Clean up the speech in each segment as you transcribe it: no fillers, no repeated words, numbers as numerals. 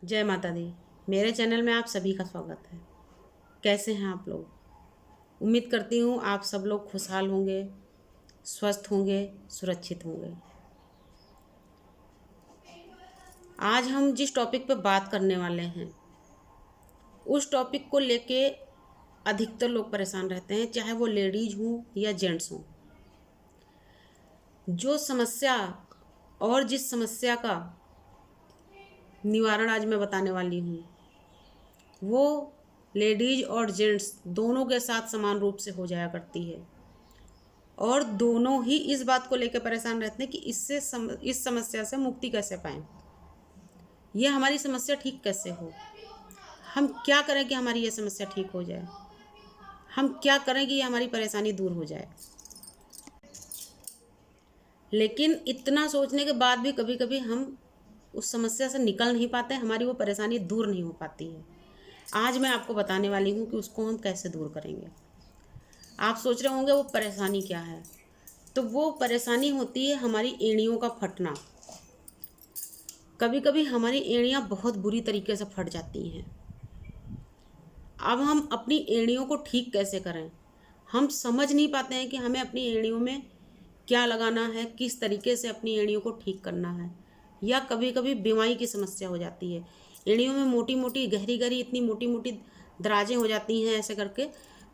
जय माता दी। मेरे चैनल में आप सभी का स्वागत है। कैसे हैं आप लोग? उम्मीद करती हूँ आप सब लोग खुशहाल होंगे, स्वस्थ होंगे, सुरक्षित होंगे। आज हम जिस टॉपिक पर बात करने वाले हैं उस टॉपिक को लेके अधिकतर लोग परेशान रहते हैं, चाहे वो लेडीज हों या जेंट्स हों। जो समस्या और जिस समस्या का निवारण आज मैं बताने वाली हूँ वो लेडीज और जेंट्स दोनों के साथ समान रूप से हो जाया करती है, और दोनों ही इस बात को लेकर परेशान रहते हैं कि इस समस्या से मुक्ति कैसे पाएं, यह हमारी समस्या ठीक कैसे हो, हम क्या करें कि हमारी यह समस्या ठीक हो जाए, हम क्या करें कि ये हमारी परेशानी दूर हो जाए। लेकिन इतना सोचने के बाद भी कभी कभी हम उस समस्या से निकल नहीं पाते, हमारी वो परेशानी दूर नहीं हो पाती है। आज मैं आपको बताने वाली हूँ कि उसको हम कैसे दूर करेंगे। आप सोच रहे होंगे वो परेशानी क्या है, तो वो परेशानी होती है हमारी एड़ियों का फटना। कभी कभी हमारी एड़ियाँ बहुत बुरी तरीके से फट जाती हैं। अब हम अपनी एड़ियों को ठीक कैसे करें, हम समझ नहीं पाते हैं कि हमें अपनी एड़ियों में क्या लगाना है, किस तरीके से अपनी एड़ियों को ठीक करना है। या कभी कभी बीमारी की समस्या हो जाती है, एड़ियों में मोटी मोटी गहरी गहरी इतनी मोटी मोटी दराजें हो जाती हैं ऐसे करके,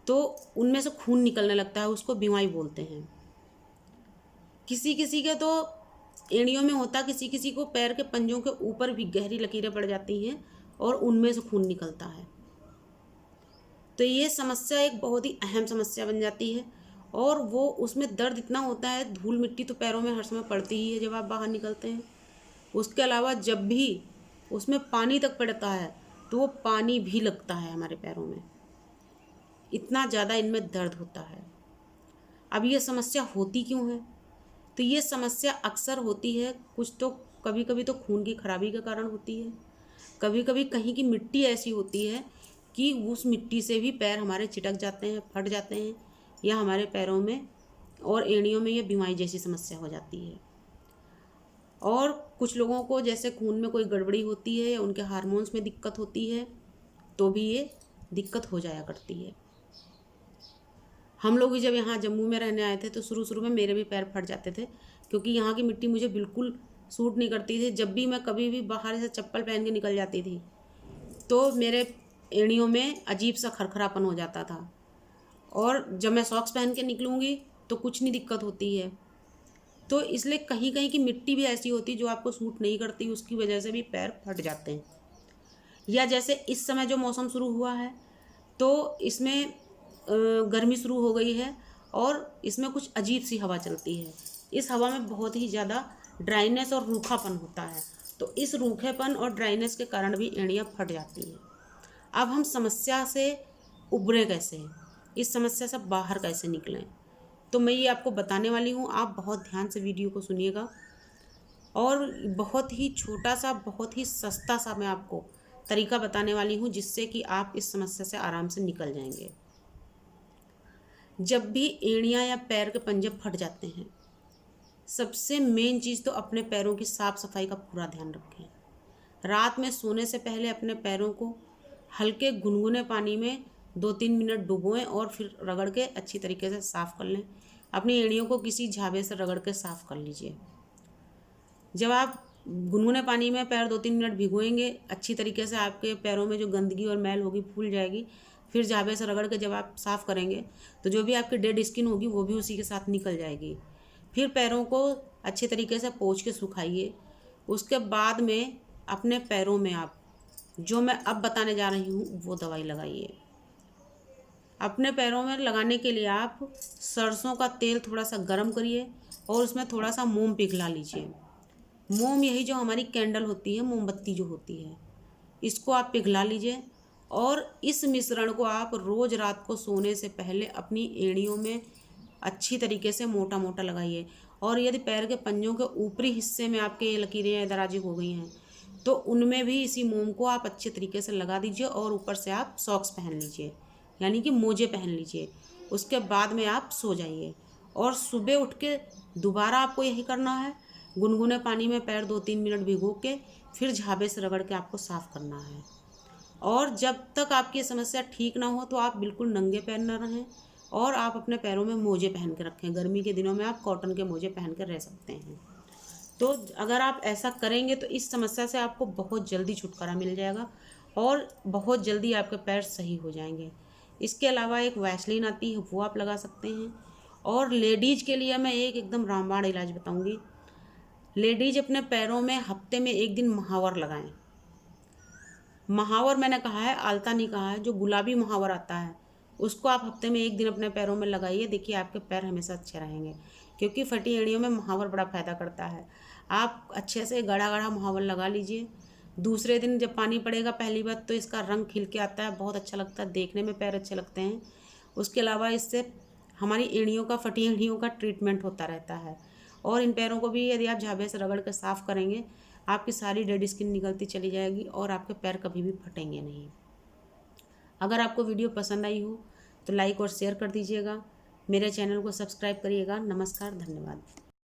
तो उनमें से खून निकलने लगता है, उसको बीमारी बोलते हैं। किसी किसी के तो एड़ियों में होता, किसी किसी को पैर के पंजों के ऊपर भी गहरी लकीरें पड़ जाती हैं और उनमें से खून निकलता है। तो ये समस्या एक बहुत ही अहम समस्या बन जाती है, और वो उसमें दर्द इतना होता है, धूल मिट्टी तो पैरों में हर समय पड़ती ही है जब आप बाहर निकलते हैं। उसके अलावा जब भी उसमें पानी तक पड़ता है तो वो पानी भी लगता है हमारे पैरों में, इतना ज़्यादा इनमें दर्द होता है। अब ये समस्या होती क्यों है? तो ये समस्या अक्सर होती है, कुछ तो कभी कभी तो खून की खराबी के कारण होती है, कभी कभी कहीं की मिट्टी ऐसी होती है कि उस मिट्टी से भी पैर हमारे चिटक जाते हैं, फट जाते हैं, या हमारे पैरों में और एड़ियों में ये बीमारी जैसी समस्या हो जाती है। और कुछ लोगों को जैसे खून में कोई गड़बड़ी होती है या उनके हार्मोन्स में दिक्कत होती है तो भी ये दिक्कत हो जाया करती है। हम लोग भी जब यहाँ जम्मू में रहने आए थे तो शुरू शुरू में मेरे भी पैर फट जाते थे, क्योंकि यहाँ की मिट्टी मुझे बिल्कुल सूट नहीं करती थी। जब भी मैं कभी भी बाहर से चप्पल पहन के निकल जाती थी तो मेरे एड़ियों में अजीब सा खरखरापन हो जाता था, और जब मैं सॉक्स पहन के निकलूँगी तो कुछ नहीं दिक्कत होती है। तो इसलिए कहीं कहीं की मिट्टी भी ऐसी होती जो आपको सूट नहीं करती, उसकी वजह से भी पैर फट जाते हैं। या जैसे इस समय जो मौसम शुरू हुआ है तो इसमें गर्मी शुरू हो गई है और इसमें कुछ अजीब सी हवा चलती है। इस हवा में बहुत ही ज़्यादा ड्राइनेस और रूखापन होता है, तो इस रूखेपन और ड्राइनेस के कारण भी एड़ियाँ फट जाती हैं। अब हम समस्या से उबरें कैसे, इस समस्या से बाहर कैसे निकलें, तो मैं ये आपको बताने वाली हूँ। आप बहुत ध्यान से वीडियो को सुनिएगा, और बहुत ही छोटा सा, बहुत ही सस्ता सा मैं आपको तरीका बताने वाली हूँ जिससे कि आप इस समस्या से आराम से निकल जाएंगे। जब भी एड़ियाँ या पैर के पंजे फट जाते हैं, सबसे मेन चीज़ तो अपने पैरों की साफ़ सफाई का पूरा ध्यान रखें। रात में सोने से पहले अपने पैरों को हल्के गुनगुने पानी में 2-3 मिनट डुबोएं और फिर रगड़ के अच्छी तरीके से साफ़ कर लें। अपनी एड़ियों को किसी झावे से रगड़ के साफ़ कर लीजिए। जब आप गुनगुने पानी में पैर 2-3 मिनट भिगोएंगे, अच्छी तरीके से आपके पैरों में जो गंदगी और मैल होगी फूल जाएगी। फिर झावे से रगड़ के जब आप साफ़ करेंगे तो जो भी आपकी डेड स्किन होगी वो भी उसी के साथ निकल जाएगी। फिर पैरों को अच्छे तरीके से पोंछ के सुखाइए। उसके बाद में अपने पैरों में आप जो मैं अब बताने जा रही हूँ वो दवाई लगाइए। अपने पैरों में लगाने के लिए आप सरसों का तेल थोड़ा सा गर्म करिए और उसमें थोड़ा सा मोम पिघला लीजिए। मोम, यही जो हमारी कैंडल होती है, मोमबत्ती जो होती है, इसको आप पिघला लीजिए, और इस मिश्रण को आप रोज़ रात को सोने से पहले अपनी एड़ियों में अच्छी तरीके से मोटा मोटा लगाइए। और यदि पैर के पंजों के ऊपरी हिस्से में आपके ये लकीरें या दराजें हो गई हैं तो उनमें भी इसी मोम को आप अच्छे तरीके से लगा दीजिए, और ऊपर से आप सॉक्स पहन लीजिए, यानी कि मोजे पहन लीजिए। उसके बाद में आप सो जाइए, और सुबह उठ के दोबारा आपको यही करना है। गुनगुने पानी में पैर 2-3 मिनट भिगो के फिर झाबे से रगड़ के आपको साफ़ करना है। और जब तक आपकी समस्या ठीक ना हो तो आप बिल्कुल नंगे पैर न रहें और आप अपने पैरों में मोजे पहन के रखें। गर्मी के दिनों में आप कॉटन के मोजे पहन कर रह सकते हैं। तो अगर आप ऐसा करेंगे तो इस समस्या से आपको बहुत जल्दी छुटकारा मिल जाएगा और बहुत जल्दी आपके पैर सही हो जाएंगे। इसके अलावा एक वैसलीन आती है, वो आप लगा सकते हैं। और लेडीज़ के लिए मैं एक एकदम रामबाण इलाज बताऊंगी। लेडीज अपने पैरों में हफ्ते में एक दिन महावर लगाएं। महावर मैंने कहा है, आलता नहीं कहा है। जो गुलाबी महावर आता है उसको आप हफ्ते में एक दिन अपने पैरों में लगाइए। देखिए आपके पैर हमेशा अच्छे रहेंगे, क्योंकि फटी एड़ियों में महावर बड़ा फ़ायदा करता है। आप अच्छे से गड़ा गड़ा महावर लगा लीजिए। दूसरे दिन जब पानी पड़ेगा पहली बार तो इसका रंग खिल के आता है, बहुत अच्छा लगता है, देखने में पैर अच्छे लगते हैं। उसके अलावा इससे हमारी एड़ियों का, फटी एड़ियों का ट्रीटमेंट होता रहता है। और इन पैरों को भी यदि आप झाबे से रगड़ कर साफ़ करेंगे, आपकी सारी डेड स्किन निकलती चली जाएगी और आपके पैर कभी भी फटेंगे नहीं। अगर आपको वीडियो पसंद आई हो तो लाइक और शेयर कर दीजिएगा। मेरे चैनल को सब्सक्राइब करिएगा। नमस्कार, धन्यवाद।